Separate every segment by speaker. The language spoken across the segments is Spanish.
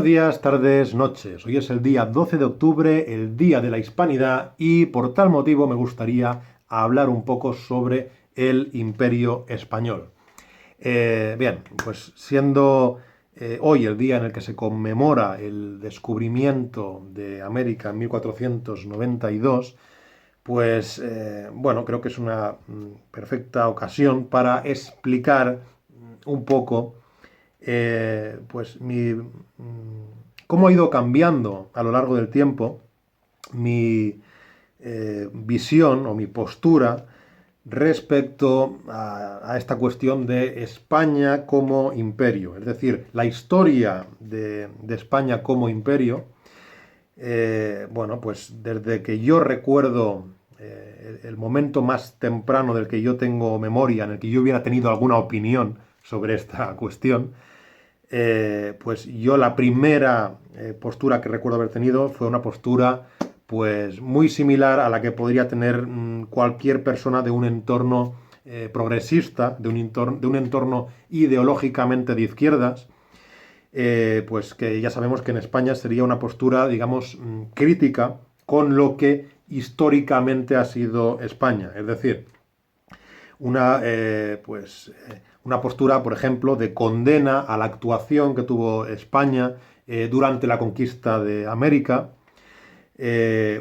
Speaker 1: días, tardes, noches. Hoy es el día 12 de octubre, el Día de la Hispanidad, y por tal motivo me gustaría hablar un poco sobre el Imperio Español. Bien, pues siendo hoy el día en el que se conmemora el descubrimiento de América en 1492, pues bueno, creo que es una perfecta ocasión para explicar un poco pues cómo ha ido cambiando a lo largo del tiempo mi visión o mi postura respecto a esta cuestión de España como imperio. Es decir, la historia de España como imperio, bueno, pues desde que yo recuerdo el momento más temprano del que yo tengo memoria, en el que yo hubiera tenido alguna opinión sobre esta cuestión, pues yo la primera postura que recuerdo haber tenido fue una postura pues muy similar a la que podría tener cualquier persona de un entorno progresista, de un entorno ideológicamente de izquierdas, pues que ya sabemos que en España sería una postura, digamos, crítica con lo que históricamente ha sido España. Es decir, una postura, por ejemplo, de condena a la actuación que tuvo España durante la conquista de América,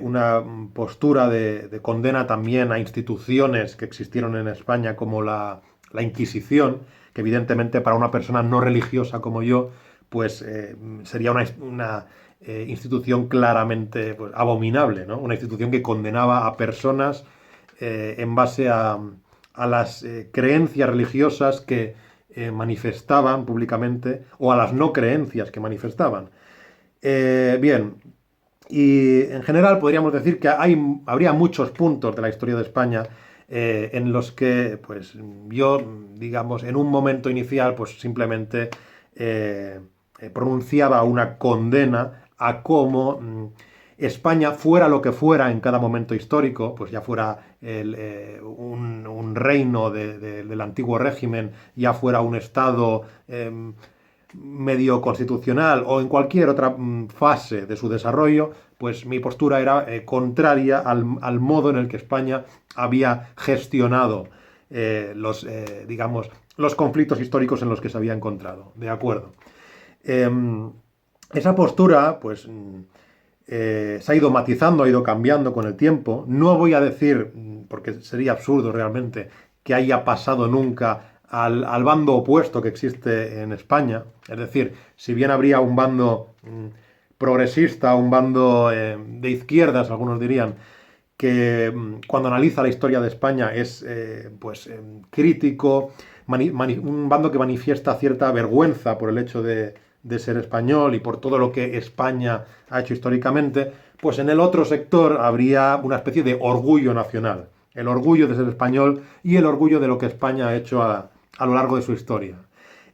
Speaker 1: una postura de condena también a instituciones que existieron en España como la Inquisición, que evidentemente para una persona no religiosa como yo, pues sería una institución claramente pues, abominable, ¿no? Una institución que condenaba a personas en base a las creencias religiosas que manifestaban públicamente o a las no creencias que manifestaban. Bien, y en general podríamos decir que habría muchos puntos de la historia de España en los que pues yo, digamos, en un momento inicial pues simplemente pronunciaba una condena a cómo España, fuera lo que fuera en cada momento histórico, pues ya fuera un reino del antiguo régimen, ya fuera un estado medio constitucional o en cualquier otra fase de su desarrollo, pues mi postura era contraria al modo en el que España había gestionado digamos, los conflictos históricos en los que se había encontrado. De acuerdo. Esa postura, pues, se ha ido matizando, ha ido cambiando con el tiempo. No voy a decir, porque sería absurdo realmente, que haya pasado nunca al bando opuesto que existe en España. Es decir, si bien habría un bando progresista, un bando de izquierdas, algunos dirían, que cuando analiza la historia de España es pues crítico, un bando que manifiesta cierta vergüenza por el hecho de ser español y por todo lo que España ha hecho históricamente, pues en el otro sector habría una especie de orgullo nacional, el orgullo de ser español y el orgullo de lo que España ha hecho a lo largo de su historia.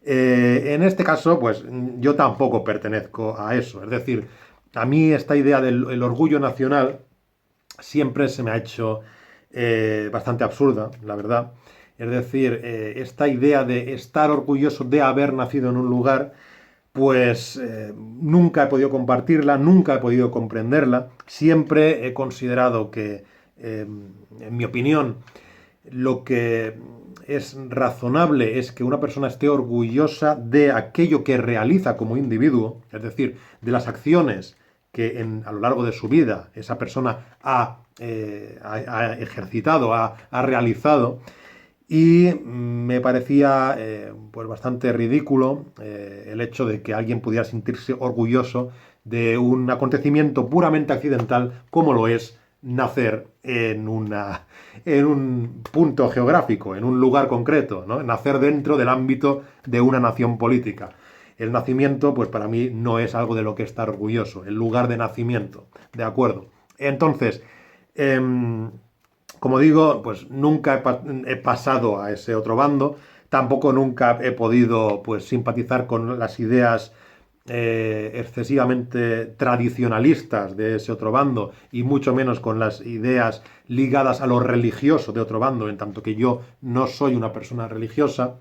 Speaker 1: En este caso, pues yo tampoco pertenezco a eso, es decir, a mí esta idea del orgullo nacional siempre se me ha hecho bastante absurda, la verdad. Es decir, esta idea de estar orgulloso de haber nacido en un lugar, pues nunca he podido compartirla, nunca he podido comprenderla. Siempre he considerado que, en mi opinión, lo que es razonable es que una persona esté orgullosa de aquello que realiza como individuo, es decir, de las acciones que a lo largo de su vida esa persona ha ejercitado, ha realizado, y me parecía pues bastante ridículo el hecho de que alguien pudiera sentirse orgulloso de un acontecimiento puramente accidental como lo es nacer en un punto geográfico, en un lugar concreto, ¿no? Nacer dentro del ámbito de una nación política. El nacimiento, pues para mí no es algo de lo que estar orgulloso, el lugar de nacimiento, ¿de acuerdo? Entonces, como digo, pues nunca he pasado a ese otro bando, tampoco nunca he podido pues simpatizar con las ideas excesivamente tradicionalistas de ese otro bando y mucho menos con las ideas ligadas a lo religioso de otro bando, en tanto que yo no soy una persona religiosa.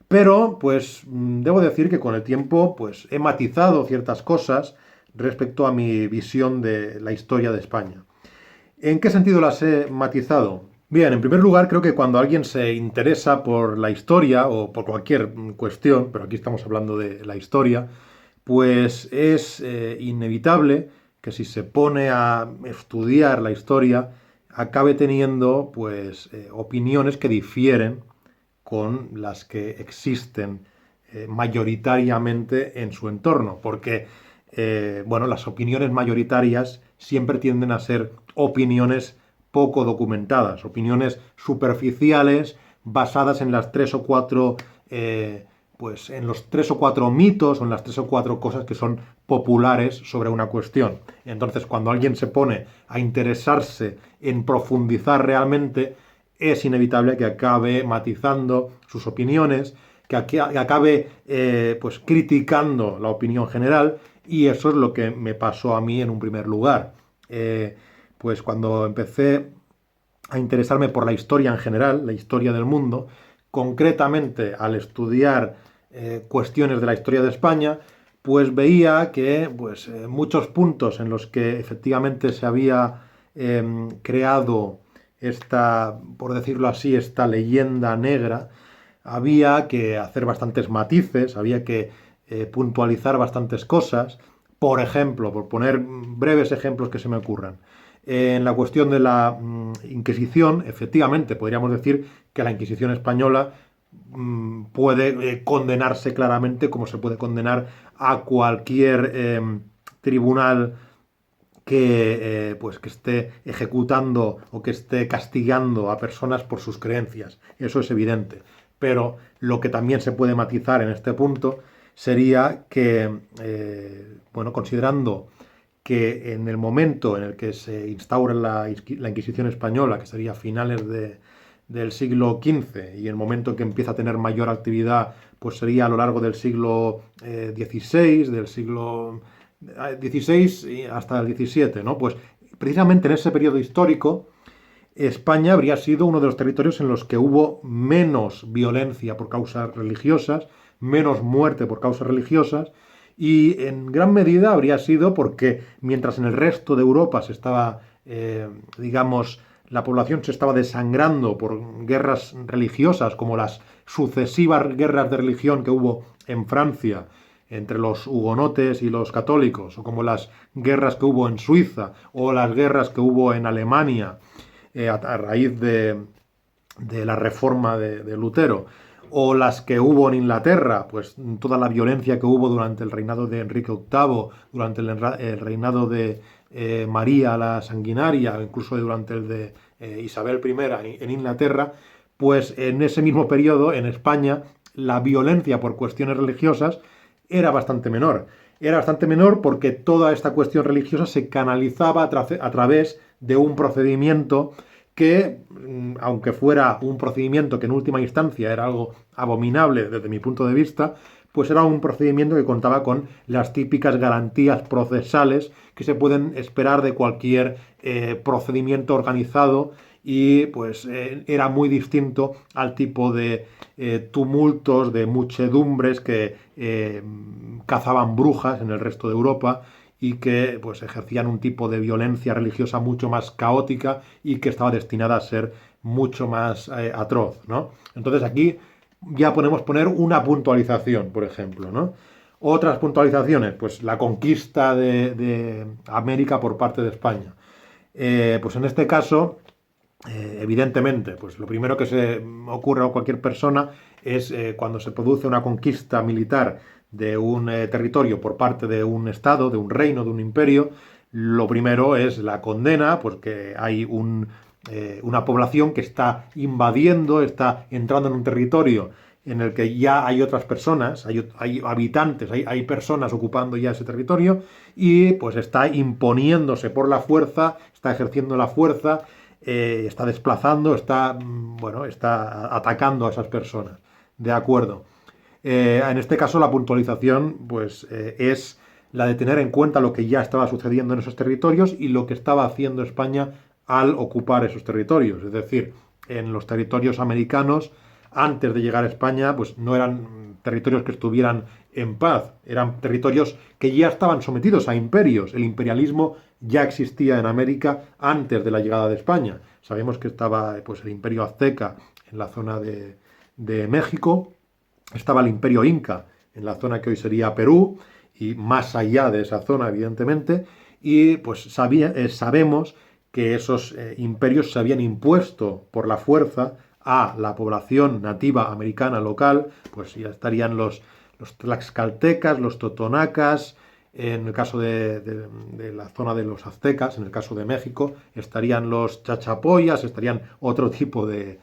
Speaker 1: Pero, pues, debo decir que con el tiempo, pues, he matizado ciertas cosas respecto a mi visión de la historia de España. ¿En qué sentido las he matizado? Bien, en primer lugar, creo que cuando alguien se interesa por la historia o por cualquier cuestión, pero aquí estamos hablando de la historia, pues es inevitable que si se pone a estudiar la historia, acabe teniendo pues opiniones que difieren con las que existen mayoritariamente en su entorno, porque bueno, las opiniones mayoritarias siempre tienden a ser opiniones poco documentadas, opiniones superficiales basadas en las tres o cuatro pues en los tres o cuatro mitos o en las tres o cuatro cosas que son populares sobre una cuestión. Entonces, cuando alguien se pone a interesarse en profundizar realmente, es inevitable que acabe matizando sus opiniones, que acabe pues criticando la opinión general, y eso es lo que me pasó a mí en un primer lugar. Pues cuando empecé a interesarme por la historia en general, la historia del mundo, concretamente al estudiar cuestiones de la historia de España, pues veía que pues, muchos puntos en los que efectivamente se había creado esta, por decirlo así, esta leyenda negra, había que hacer bastantes matices, había que puntualizar bastantes cosas. Por ejemplo, por poner breves ejemplos que se me ocurran, en la cuestión de la Inquisición, efectivamente, podríamos decir que la Inquisición española puede condenarse claramente como se puede condenar a cualquier tribunal pues, que esté ejecutando o que esté castigando a personas por sus creencias. Eso es evidente. Pero lo que también se puede matizar en este punto sería que, bueno, considerando que en el momento en el que se instaura la Inquisición española, que sería finales del siglo XV, y el momento en que empieza a tener mayor actividad, pues sería a lo largo del siglo XVI, del siglo XVI hasta el XVII, ¿no? Pues precisamente en ese periodo histórico, España habría sido uno de los territorios en los que hubo menos violencia por causas religiosas, menos muerte por causas religiosas, y en gran medida habría sido porque mientras en el resto de Europa se estaba, digamos, la población se estaba desangrando por guerras religiosas, como las sucesivas guerras de religión que hubo en Francia entre los hugonotes y los católicos, o como las guerras que hubo en Suiza, o las guerras que hubo en Alemania a raíz de la reforma de Lutero, o las que hubo en Inglaterra, pues toda la violencia que hubo durante el reinado de Enrique VIII, durante el reinado de María la Sanguinaria, incluso durante el de Isabel I en Inglaterra, pues en ese mismo periodo en España la violencia por cuestiones religiosas era bastante menor. Era bastante menor porque toda esta cuestión religiosa se canalizaba a través de un procedimiento que, aunque fuera un procedimiento que en última instancia era algo abominable desde mi punto de vista, pues era un procedimiento que contaba con las típicas garantías procesales que se pueden esperar de cualquier procedimiento organizado, y pues era muy distinto al tipo de tumultos, de muchedumbres que cazaban brujas en el resto de Europa y que pues ejercían un tipo de violencia religiosa mucho más caótica y que estaba destinada a ser mucho más atroz, ¿no? Entonces aquí ya podemos poner una puntualización, por ejemplo, ¿no? Otras puntualizaciones, pues la conquista de América por parte de España. Pues en este caso, evidentemente, pues lo primero que se ocurre a cualquier persona es cuando se produce una conquista militar de un territorio por parte de un estado, de un reino, de un imperio, lo primero es la condena, porque hay una población que está invadiendo, está entrando en un territorio en el que ya hay otras personas, hay habitantes, hay personas ocupando ya ese territorio, y pues está imponiéndose por la fuerza, está ejerciendo la fuerza, está desplazando, bueno, está atacando a esas personas. De acuerdo. En este caso la puntualización pues, es la de tener en cuenta lo que ya estaba sucediendo en esos territorios y lo que estaba haciendo España al ocupar esos territorios. Es decir, en los territorios americanos antes de llegar a España, pues no eran territorios que estuvieran en paz, eran territorios que ya estaban sometidos a imperios. El imperialismo ya existía en América antes de la llegada de España. Sabemos que estaba pues, el imperio azteca en la zona de México, estaba el imperio inca en la zona que hoy sería Perú, y más allá de esa zona, evidentemente, y pues sabemos que esos imperios se habían impuesto por la fuerza a la población nativa americana local. Pues ya estarían los tlaxcaltecas, los totonacas, en el caso de la zona de los aztecas, en el caso de México, estarían los chachapoyas, estarían otro tipo de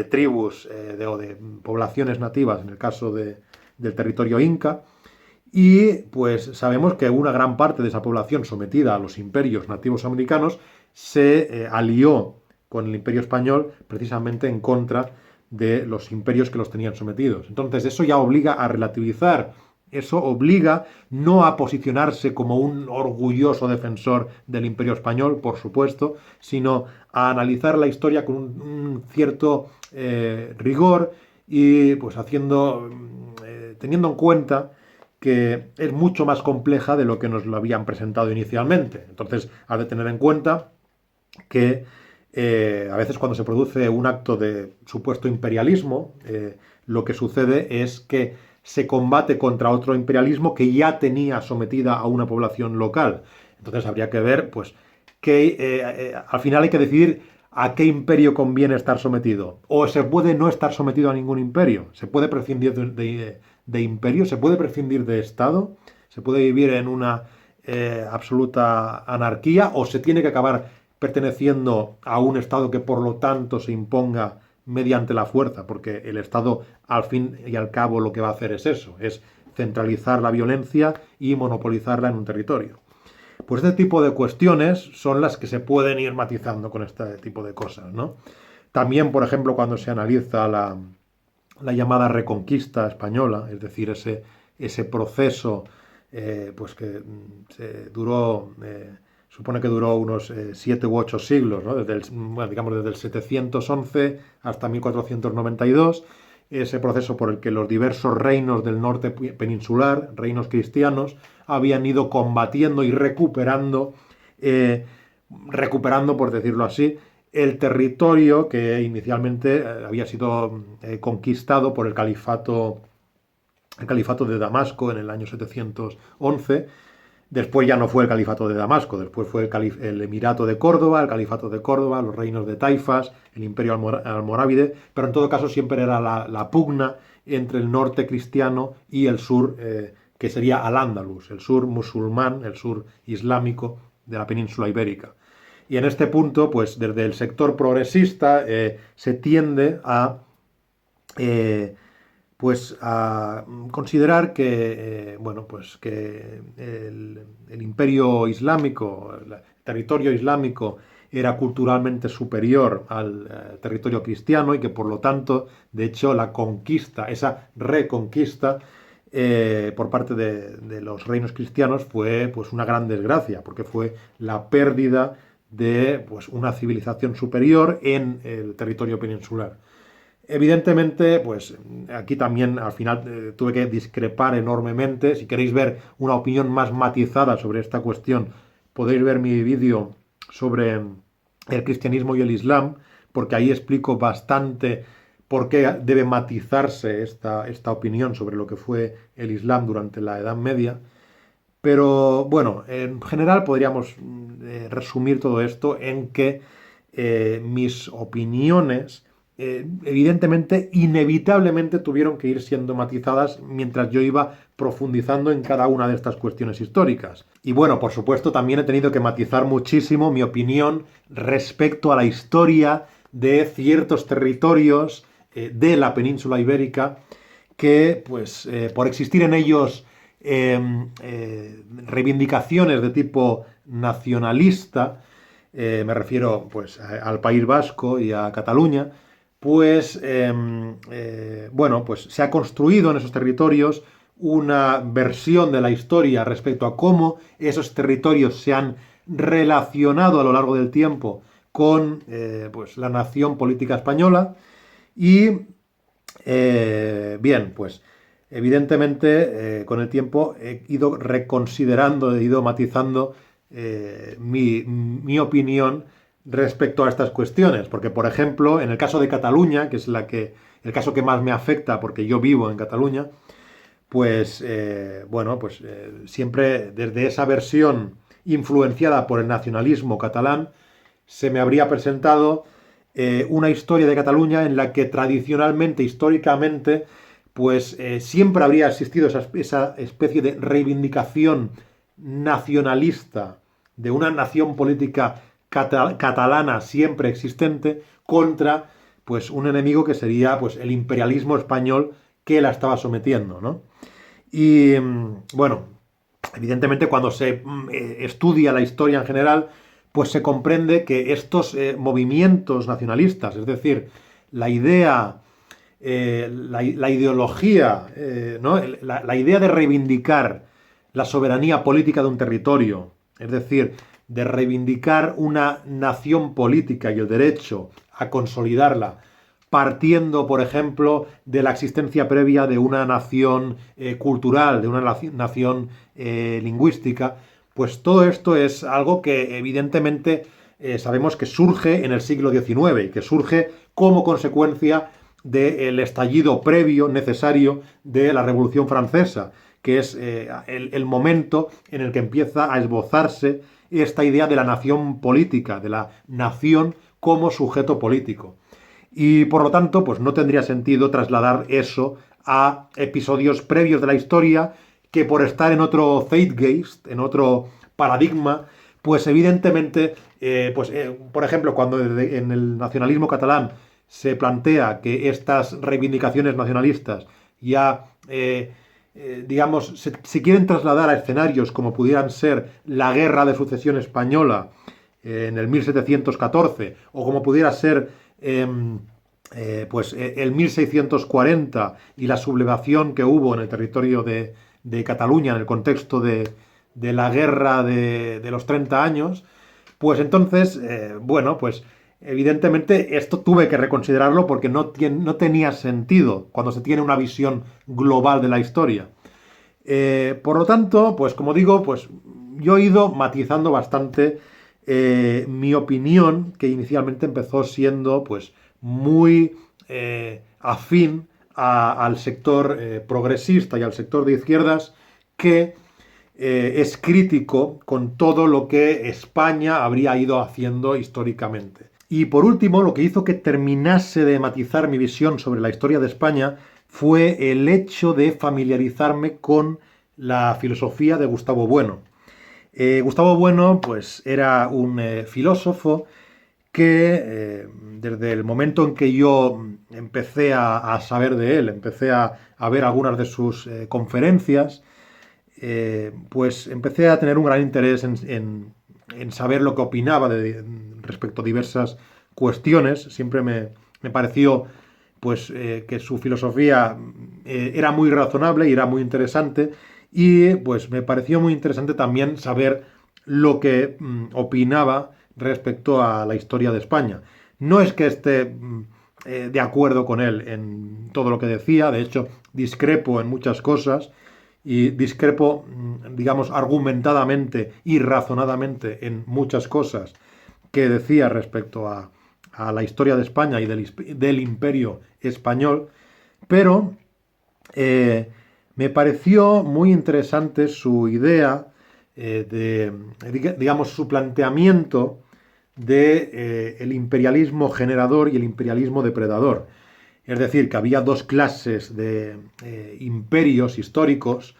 Speaker 1: tribus o de poblaciones nativas, en el caso del territorio inca. Y pues sabemos que una gran parte de esa población sometida a los imperios nativos americanos se alió con el imperio español precisamente en contra de los imperios que los tenían sometidos. Entonces eso ya obliga a relativizar, eso obliga no a posicionarse como un orgulloso defensor del imperio español, por supuesto, sino a analizar la historia con un cierto rigor y pues teniendo en cuenta que es mucho más compleja de lo que nos lo habían presentado inicialmente. Entonces, has de tener en cuenta que a veces cuando se produce un acto de supuesto imperialismo, lo que sucede es que se combate contra otro imperialismo que ya tenía sometida a una población local. Entonces habría que ver, pues, que al final hay que decidir a qué imperio conviene estar sometido. O se puede no estar sometido a ningún imperio. Se puede prescindir de imperio, se puede prescindir de Estado, se puede vivir en una absoluta anarquía, o se tiene que acabar perteneciendo a un Estado que por lo tanto se imponga mediante la fuerza, porque el Estado al fin y al cabo lo que va a hacer es eso, es centralizar la violencia y monopolizarla en un territorio. Pues este tipo de cuestiones son las que se pueden ir matizando con este tipo de cosas, ¿no? También, por ejemplo, cuando se analiza la llamada Reconquista española, es decir, ese proceso pues que duró, supone que duró unos 7 u 8 siglos, ¿no? Digamos desde el 711 hasta 1492, ese proceso por el que los diversos reinos del norte peninsular, reinos cristianos, habían ido combatiendo y recuperando, por decirlo así, el territorio que inicialmente había sido conquistado por el califato de Damasco en el año 711. Después ya no fue el califato de Damasco, después fue el emirato de Córdoba, el califato de Córdoba, los reinos de Taifas, el imperio almorávide, pero en todo caso siempre era la pugna entre el norte cristiano y el sur, que sería Al-Ándalus, el sur musulmán, el sur islámico de la península ibérica. Y en este punto, pues desde el sector progresista se tiende pues a considerar que, bueno, pues que el imperio islámico, el territorio islámico, era culturalmente superior al territorio cristiano y que por lo tanto, de hecho, la conquista, esa reconquista por parte de los reinos cristianos fue pues una gran desgracia, porque fue la pérdida de pues, una civilización superior en el territorio peninsular. Evidentemente, pues aquí también al final tuve que discrepar enormemente. Si queréis ver una opinión más matizada sobre esta cuestión, podéis ver mi vídeo sobre el cristianismo y el islam, porque ahí explico bastante por qué debe matizarse esta opinión sobre lo que fue el islam durante la Edad Media. Pero bueno, en general podríamos resumir todo esto en que mis opiniones evidentemente, inevitablemente tuvieron que ir siendo matizadas mientras yo iba profundizando en cada una de estas cuestiones históricas. Y bueno, por supuesto, también he tenido que matizar muchísimo mi opinión respecto a la historia de ciertos territorios de la península ibérica que, pues, por existir en ellos reivindicaciones de tipo nacionalista, me refiero pues al País Vasco y a Cataluña, pues bueno, pues se ha construido en esos territorios una versión de la historia respecto a cómo esos territorios se han relacionado a lo largo del tiempo con pues la nación política española y Bien, pues evidentemente con el tiempo he ido reconsiderando, he ido matizando mi opinión respecto a estas cuestiones, porque por ejemplo, en el caso de Cataluña, que es el caso que más me afecta porque yo vivo en Cataluña, pues bueno, pues siempre desde esa versión influenciada por el nacionalismo catalán, se me habría presentado una historia de Cataluña en la que tradicionalmente, históricamente, pues siempre habría existido esa especie de reivindicación nacionalista de una nación política catalana siempre existente contra pues un enemigo que sería pues el imperialismo español que la estaba sometiendo, ¿no? Y bueno, evidentemente cuando se estudia la historia en general, pues se comprende que estos movimientos nacionalistas, es decir, la idea, la ideología, ¿no? La idea de reivindicar la soberanía política de un territorio, es decir, de reivindicar una nación política y el derecho a consolidarla, partiendo, por ejemplo, de la existencia previa de una nación cultural, de una nación lingüística, pues todo esto es algo que evidentemente sabemos que surge en el siglo XIX y que surge como consecuencia del estallido previo necesario de la Revolución Francesa, que es el momento en el que empieza a esbozarse esta idea de la nación política, de la nación como sujeto político. Y por lo tanto, pues no tendría sentido trasladar eso a episodios previos de la historia que por estar en otro zeitgeist, en otro paradigma, pues evidentemente, por ejemplo, cuando en el nacionalismo catalán se plantea que estas reivindicaciones nacionalistas ya, digamos, se quieren trasladar a escenarios como pudieran ser la guerra de sucesión española en el 1714, o como pudiera ser el 1640 y la sublevación que hubo en el territorio de Cataluña en el contexto de la guerra de los 30 años, pues entonces, bueno, pues evidentemente esto tuve que reconsiderarlo porque no tenía sentido cuando se tiene una visión global de la historia. Por lo tanto, pues como digo, pues yo he ido matizando bastante mi opinión, que inicialmente empezó siendo pues muy afín al sector progresista y al sector de izquierdas, que es crítico con todo lo que España habría ido haciendo históricamente. Y por último, lo que hizo que terminase de matizar mi visión sobre la historia de España fue el hecho de familiarizarme con la filosofía de Gustavo Bueno. Gustavo Bueno, pues, era un filósofo que desde el momento en que yo empecé a saber de él, empecé a ver algunas de sus conferencias, pues empecé a tener un gran interés en saber lo que opinaba respecto a diversas cuestiones. Siempre me pareció pues, que su filosofía era muy razonable y era muy interesante. Y pues me pareció muy interesante también saber lo que opinaba respecto a la historia de España. No es que esté de acuerdo con él en todo lo que decía, de hecho discrepo en muchas cosas y discrepo, digamos, argumentadamente y razonadamente en muchas cosas que decía respecto a la historia de España y del imperio español, pero me pareció muy interesante su idea digamos, su planteamiento de el imperialismo generador y el imperialismo depredador. Es decir, que había dos clases de imperios históricos.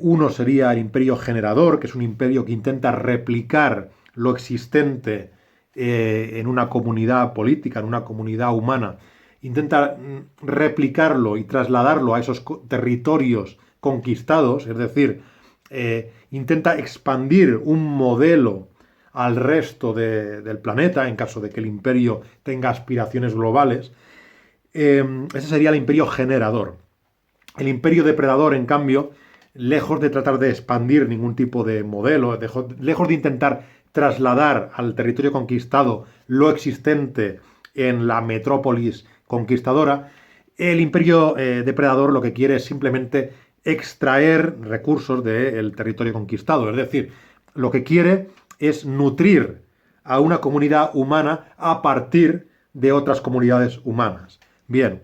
Speaker 1: Uno sería el imperio generador, que es un imperio que intenta replicar lo existente en una comunidad política, en una comunidad humana. Intenta replicarlo y trasladarlo a esos territorios conquistados, es decir, intenta expandir un modelo al resto del planeta, en caso de que el imperio tenga aspiraciones globales. Ese sería el imperio generador. El imperio depredador, en cambio, lejos de tratar de expandir ningún tipo de modelo, lejos de intentar trasladar al territorio conquistado lo existente en la metrópolis conquistadora, El imperio depredador lo que quiere es simplemente extraer recursos del territorio conquistado, es decir, lo que quiere es nutrir a una comunidad humana a partir de otras comunidades humanas. Bien,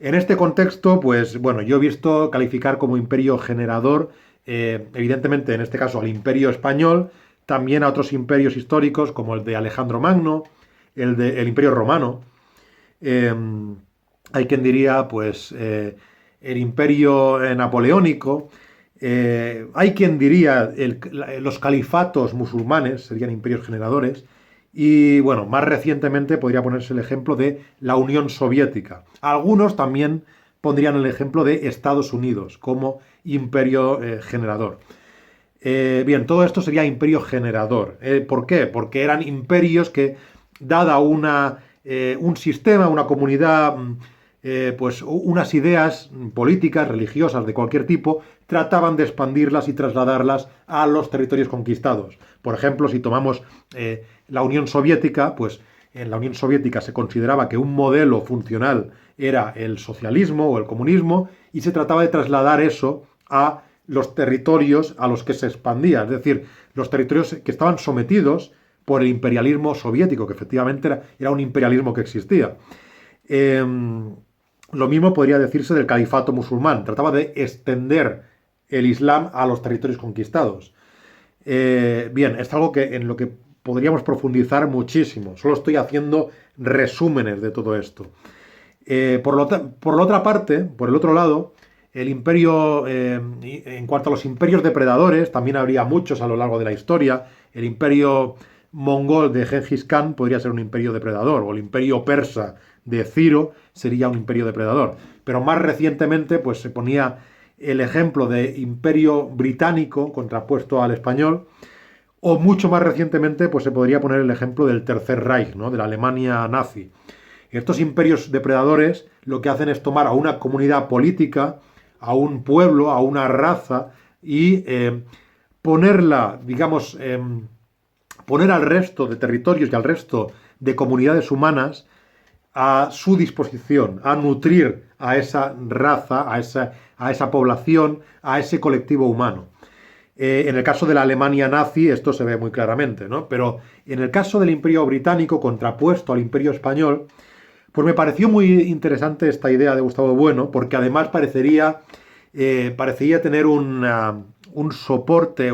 Speaker 1: en este contexto, pues bueno, yo he visto calificar como imperio generador, evidentemente en este caso al imperio español, también a otros imperios históricos como el de Alejandro Magno, el imperio romano. Eh, Hay quien diría, pues, el imperio napoleónico. Hay quien diría los califatos musulmanes, serían imperios generadores. Y bueno, más recientemente podría ponerse el ejemplo de la Unión Soviética. Algunos también pondrían el ejemplo de Estados Unidos como imperio generador. Bien, todo esto sería imperio generador. ¿Por qué? Porque eran imperios que, dada un sistema, una comunidad, pues unas ideas políticas, religiosas de cualquier tipo, trataban de expandirlas y trasladarlas a los territorios conquistados. Por ejemplo, si tomamos la Unión Soviética, pues en la Unión Soviética se consideraba que un modelo funcional era el socialismo o el comunismo y se trataba de trasladar eso a los territorios a los que se expandía, es decir, los territorios que estaban sometidos por el imperialismo soviético, que efectivamente era un imperialismo que existía. Eh, lo mismo podría decirse del califato musulmán, trataba de extender el Islam a los territorios conquistados. Bien, es algo en lo que podríamos profundizar muchísimo, solo estoy haciendo resúmenes de todo esto. Por la otra parte, por el otro lado, el imperio, en cuanto a los imperios depredadores, también habría muchos a lo largo de la historia. El imperio mongol de Genghis Khan podría ser un imperio depredador, o el imperio persa de Ciro sería un imperio depredador. Pero más recientemente, pues se ponía el ejemplo de imperio británico contrapuesto al español, o mucho más recientemente, pues se podría poner el ejemplo del Tercer Reich, ¿no? De la Alemania nazi. Estos imperios depredadores lo que hacen es tomar a una comunidad política, a un pueblo, a una raza y ponerla, digamos, poner al resto de territorios y al resto de comunidades humanas a su disposición, a nutrir a esa raza, a esa población, a ese colectivo humano. En el caso de la Alemania nazi esto se ve muy claramente, ¿no? Pero en el caso del Imperio Británico contrapuesto al Imperio Español, pues me pareció muy interesante esta idea de Gustavo Bueno, porque además parecería tener un soporte,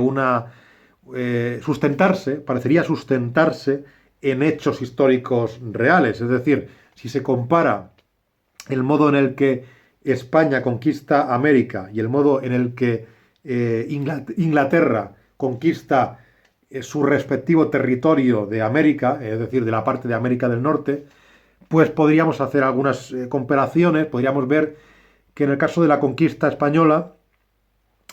Speaker 1: parecería sustentarse en hechos históricos reales. Es decir, si se compara el modo en el que España conquista América y el modo en el que Inglaterra conquista su respectivo territorio de América, es decir, de la parte de América del Norte, pues podríamos hacer algunas comparaciones, podríamos ver que en el caso de la conquista española,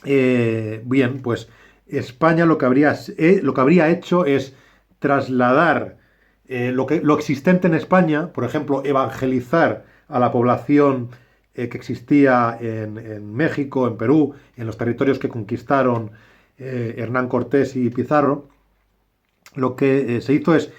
Speaker 1: bien, pues España lo que habría hecho es trasladar lo existente en España, por ejemplo, evangelizar a la población que existía en México, en Perú, en los territorios que conquistaron Hernán Cortés y Pizarro. Lo que se hizo es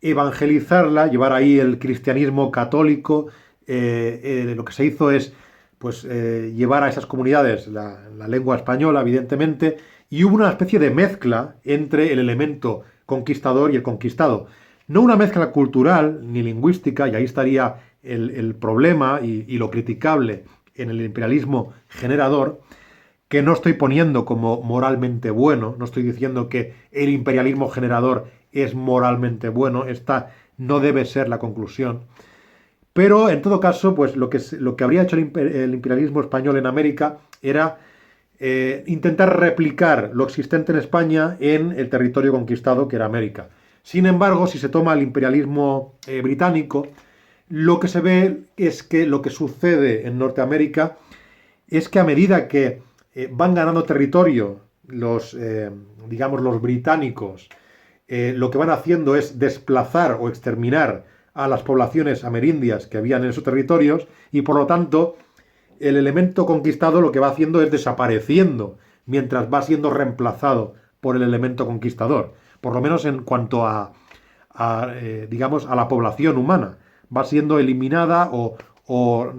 Speaker 1: evangelizarla, llevar ahí el cristianismo católico. Lo que se hizo es pues llevar a esas comunidades la lengua española, evidentemente, y hubo una especie de mezcla entre el elemento conquistador y el conquistado. No una mezcla cultural ni lingüística, y ahí estaría el problema y lo criticable en el imperialismo generador, que no estoy poniendo como moralmente bueno, no estoy diciendo que el imperialismo generador es moralmente bueno, esta no debe ser la conclusión. Pero en todo caso, pues lo que habría hecho el imperialismo español en América era intentar replicar lo existente en España en el territorio conquistado que era América. Sin embargo, si se toma el imperialismo británico, lo que se ve es que lo que sucede en Norteamérica es que a medida que van ganando territorio digamos, los británicos, lo que van haciendo es desplazar o exterminar a las poblaciones amerindias que habían en esos territorios y por lo tanto el elemento conquistado lo que va haciendo es desapareciendo mientras va siendo reemplazado por el elemento conquistador, por lo menos en cuanto digamos, a la población humana, va siendo eliminada o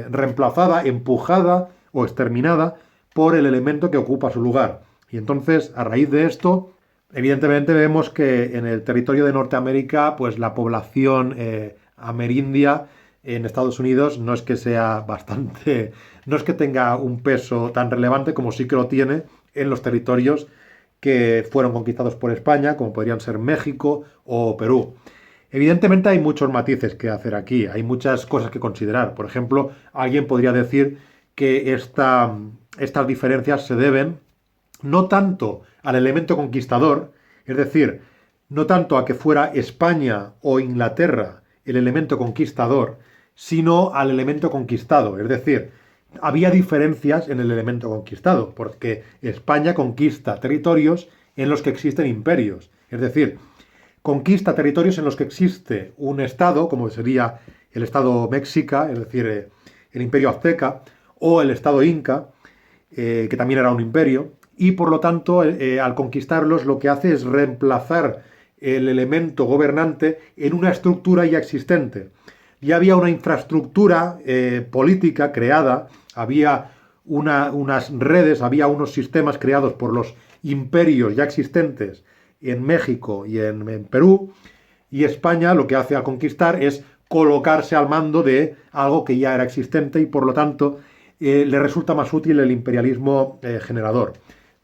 Speaker 1: reemplazada, empujada o exterminada por el elemento que ocupa su lugar. Y entonces, a raíz de esto, evidentemente vemos que en el territorio de Norteamérica, pues la población amerindia en Estados Unidos no es que sea bastante, no es que tenga un peso tan relevante como sí que lo tiene en los territorios que fueron conquistados por España, como podrían ser México o Perú. Evidentemente hay muchos matices que hacer aquí, hay muchas cosas que considerar. Por ejemplo, alguien podría decir que estas diferencias se deben no tanto al elemento conquistador, es decir, no tanto a que fuera España o Inglaterra el elemento conquistador, sino al elemento conquistado. Es decir, había diferencias en el elemento conquistado, porque España conquista territorios en los que existen imperios. Es decir, conquista territorios en los que existe un estado, como sería el estado mexica, es decir, el imperio azteca, o el estado inca, que también era un imperio, y por lo tanto, al conquistarlos, lo que hace es reemplazar el elemento gobernante en una estructura ya existente. Ya había una infraestructura política creada, había unas redes, había unos sistemas creados por los imperios ya existentes en México y en Perú, y España lo que hace al conquistar es colocarse al mando de algo que ya era existente y por lo tanto le resulta más útil el imperialismo generador.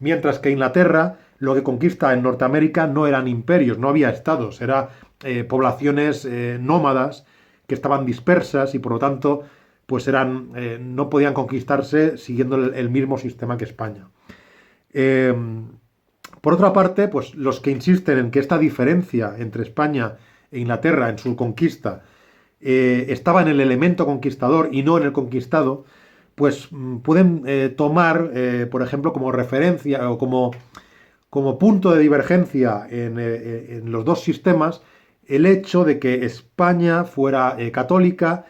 Speaker 1: Mientras que Inglaterra lo que conquista en Norteamérica no eran imperios, no había estados, eran poblaciones nómadas que estaban dispersas y por lo tanto pues no podían conquistarse siguiendo el mismo sistema que España. Por otra parte, pues los que insisten en que esta diferencia entre España e Inglaterra en su conquista estaba en el elemento conquistador y no en el conquistado, pues pueden tomar, por ejemplo, como referencia o como punto de divergencia en los dos sistemas el hecho de que España fuera católica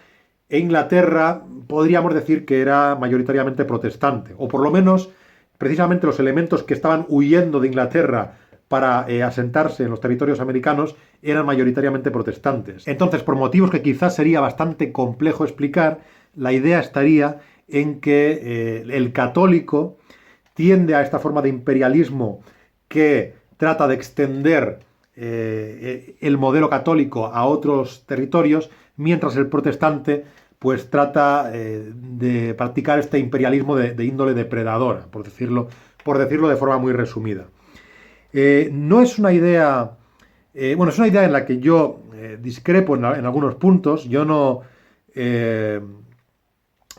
Speaker 1: e Inglaterra podríamos decir que era mayoritariamente protestante, o por lo menos precisamente los elementos que estaban huyendo de Inglaterra para asentarse en los territorios americanos eran mayoritariamente protestantes. Entonces, por motivos que quizás sería bastante complejo explicar, la idea estaría en que el católico tiende a esta forma de imperialismo que trata de extender el modelo católico a otros territorios, mientras el protestante pues trata de practicar este imperialismo de índole depredadora, por decirlo de forma muy resumida. No es una idea, bueno, es una idea en la que yo discrepo en algunos puntos. Yo no,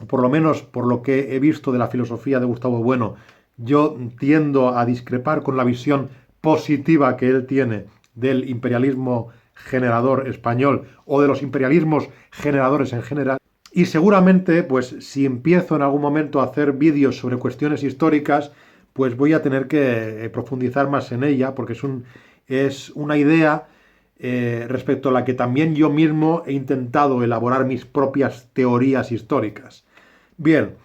Speaker 1: por lo menos por lo que he visto de la filosofía de Gustavo Bueno, yo tiendo a discrepar con la visión positiva que él tiene del imperialismo generador español o de los imperialismos generadores en general. Y seguramente, pues si empiezo en algún momento a hacer vídeos sobre cuestiones históricas, pues voy a tener que profundizar más en ella, porque es una idea respecto a la que también yo mismo he intentado elaborar mis propias teorías históricas. Bien,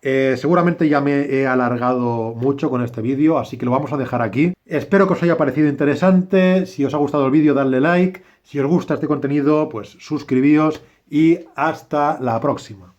Speaker 1: seguramente ya me he alargado mucho con este vídeo, así que lo vamos a dejar aquí. Espero que os haya parecido interesante. Si os ha gustado el vídeo, dadle like. Si os gusta este contenido, pues suscribíos y hasta la próxima.